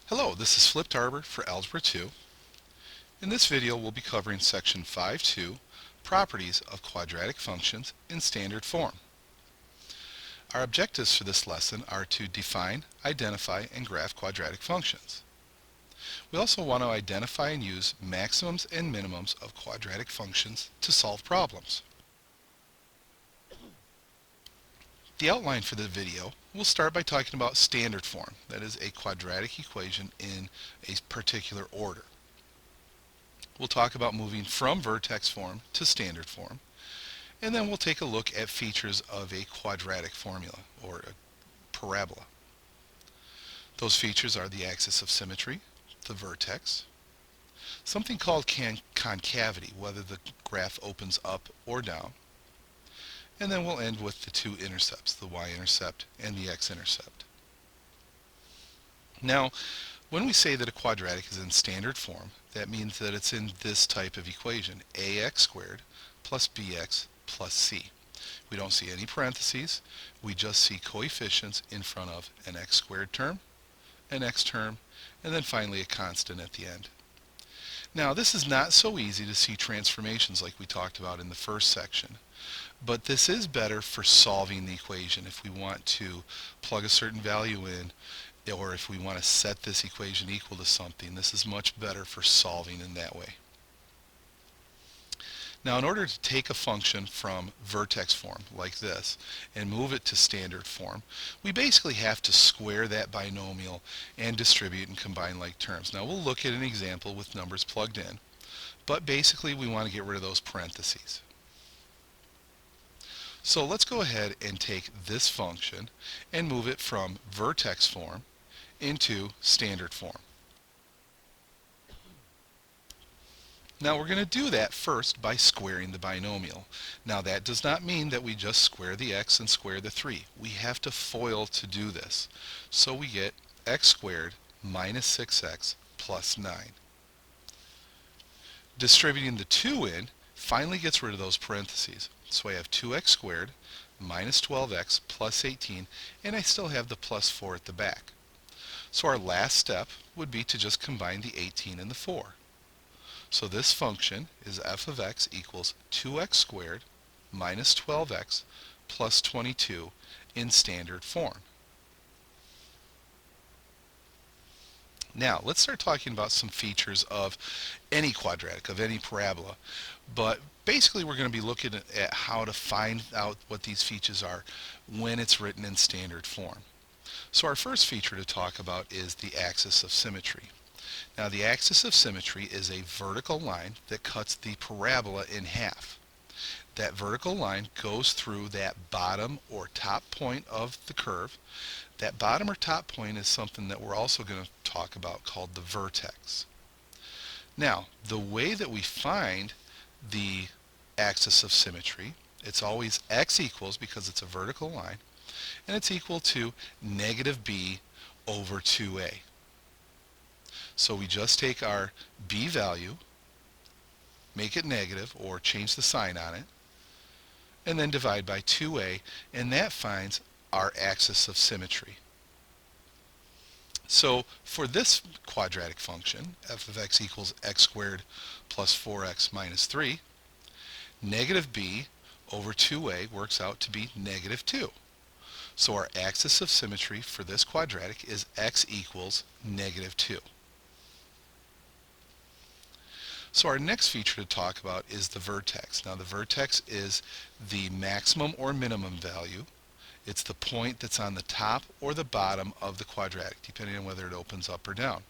Hello, this is FlippedHarber for Algebra 2. In this video we'll be covering section 5.2, Properties of Quadratic Functions in Standard Form. Our objectives for this lesson are to define, identify, and graph quadratic functions. We also want to identify and use maximums and minimums of quadratic functions to solve problems. The outline for the video, we'll start by talking about standard form, that is a quadratic equation in a particular order. We'll talk about moving from vertex form to standard form, and then we'll take a look at features of a quadratic formula or a parabola. Those features are the axis of symmetry, the vertex, something called concavity, whether the graph opens up or down, and then we'll end with the two intercepts, the y-intercept and the x-intercept. Now, when we say that a quadratic is in standard form, that means that it's in this type of equation, ax squared plus bx plus c. We don't see any parentheses, we just see coefficients in front of an x squared term, an x term, and then finally a constant at the end. Now, this is not so easy to see transformations like we talked about in the first section, but this is better for solving the equation if we want to plug a certain value in, or if we want to set this equation equal to something. This is much better for solving in that way. Now, in order to take a function from vertex form like this and move it to standard form, we basically have to square that binomial and distribute and combine like terms. Now, we'll look at an example with numbers plugged in, but basically we want to get rid of those parentheses. So let's go ahead and take this function and move it from vertex form into standard form. Now we're going to do that first by squaring the binomial. Now that does not mean that we just square the x and square the 3. We have to FOIL to do this. So we get x squared minus 6x plus 9. Distributing the 2 in finally gets rid of those parentheses. So I have 2x squared minus 12x plus 18, and I still have the plus 4 at the back. So our last step would be to just combine the 18 and the 4. So this function is f of x equals 2x squared minus 12x plus 22 in standard form. Now, let's start talking about some features of any quadratic, of any parabola. But basically, we're going to be looking at how to find out what these features are when it's written in standard form. So our first feature to talk about is the axis of symmetry. Now, the axis of symmetry is a vertical line that cuts the parabola in half. That vertical line goes through that bottom or top point of the curve. That bottom or top point is something that we're also going to talk about called the vertex. Now, the way that we find the axis of symmetry, it's always x equals, because it's a vertical line, and it's equal to negative b over 2a. So we just take our b value, make it negative, or change the sign on it, and then divide by 2a, and that finds our axis of symmetry. So for this quadratic function, f of x equals x squared plus 4x minus 3, negative b over 2a works out to be negative 2. So our axis of symmetry for this quadratic is x equals negative 2. So our next feature to talk about is the vertex. Now the vertex is the maximum or minimum value. It's the point that's on the top or the bottom of the quadratic, depending on whether it opens up or down.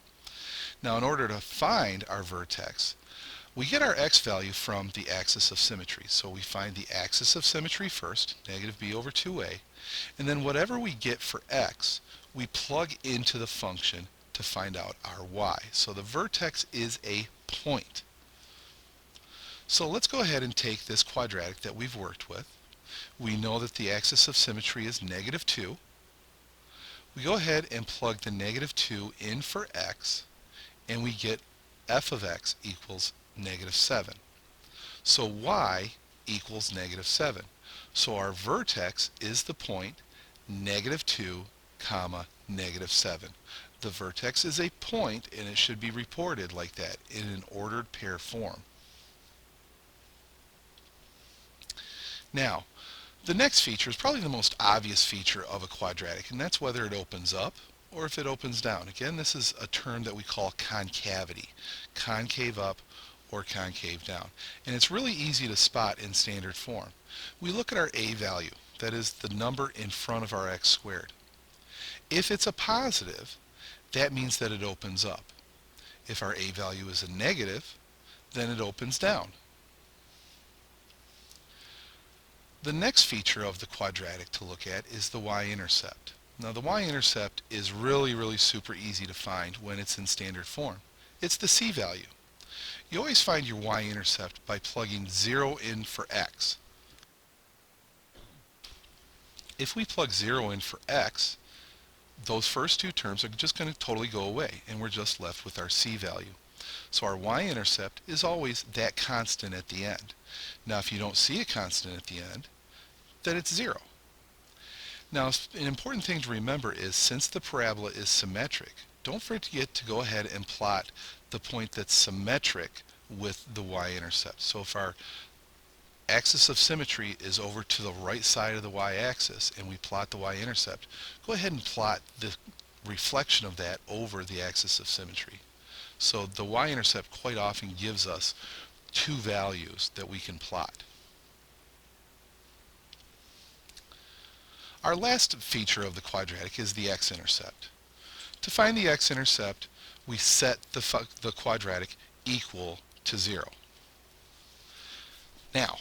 Now, in order to find our vertex, we get our x value from the axis of symmetry. So we find the axis of symmetry first, negative b over 2a, and then whatever we get for x, we plug into the function to find out our y. So the vertex is a point. So let's go ahead and take this quadratic that we've worked with. We know that the axis of symmetry is negative 2. We go ahead and plug the negative 2 in for x, and we get f of x equals negative 7. So y equals negative 7. So our vertex is the point negative 2 comma negative 7. The vertex is a point, and it should be reported like that in an ordered pair form. Now, the next feature is probably the most obvious feature of a quadratic, and that's whether it opens up or if it opens down. Again, this is a term that we call concavity. Concave up or concave down. And it's really easy to spot in standard form. We look at our a value, that is the number in front of our x squared. If it's a positive, that means that it opens up. If our a value is a negative, then it opens down. The next feature of the quadratic to look at is the y-intercept. Now the y-intercept is really super easy to find when it's in standard form. It's the c value. You always find your y-intercept by plugging 0 in for x. If we plug 0 in for x, those first two terms are just going to totally go away, and we're just left with our c value. So our y-intercept is always that constant at the end. Now if you don't see a constant at the end, then it's 0. Now an important thing to remember is, since the parabola is symmetric, don't forget to go ahead and plot the point that's symmetric with the y-intercept. So if our axis of symmetry is over to the right side of the y-axis and we plot the y-intercept, go ahead and plot the reflection of that over the axis of symmetry. So the y-intercept quite often gives us two values that we can plot. Our last feature of the quadratic is the x-intercept. To find the x-intercept, we set the quadratic equal to 0. Now,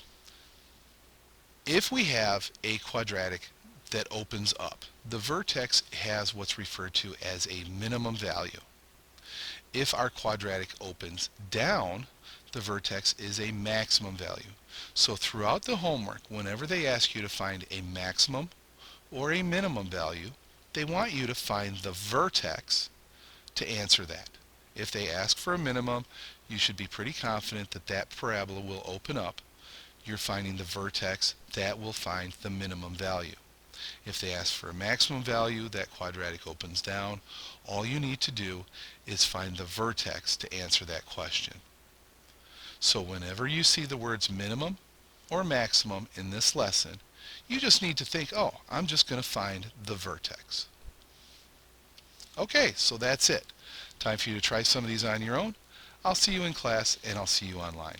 if we have a quadratic that opens up, the vertex has what's referred to as a minimum value. If our quadratic opens down, the vertex is a maximum value. So throughout the homework, whenever they ask you to find a maximum or a minimum value, they want you to find the vertex to answer that. If they ask for a minimum, you should be pretty confident that that parabola will open up. You're finding the vertex, that will find the minimum value. If they ask for a maximum value, that quadratic opens down. All you need to do is find the vertex to answer that question. So whenever you see the words minimum or maximum in this lesson, you just need to think, oh, I'm just going to find the vertex. Okay, so that's it. Time for you to try some of these on your own. I'll see you in class, and I'll see you online.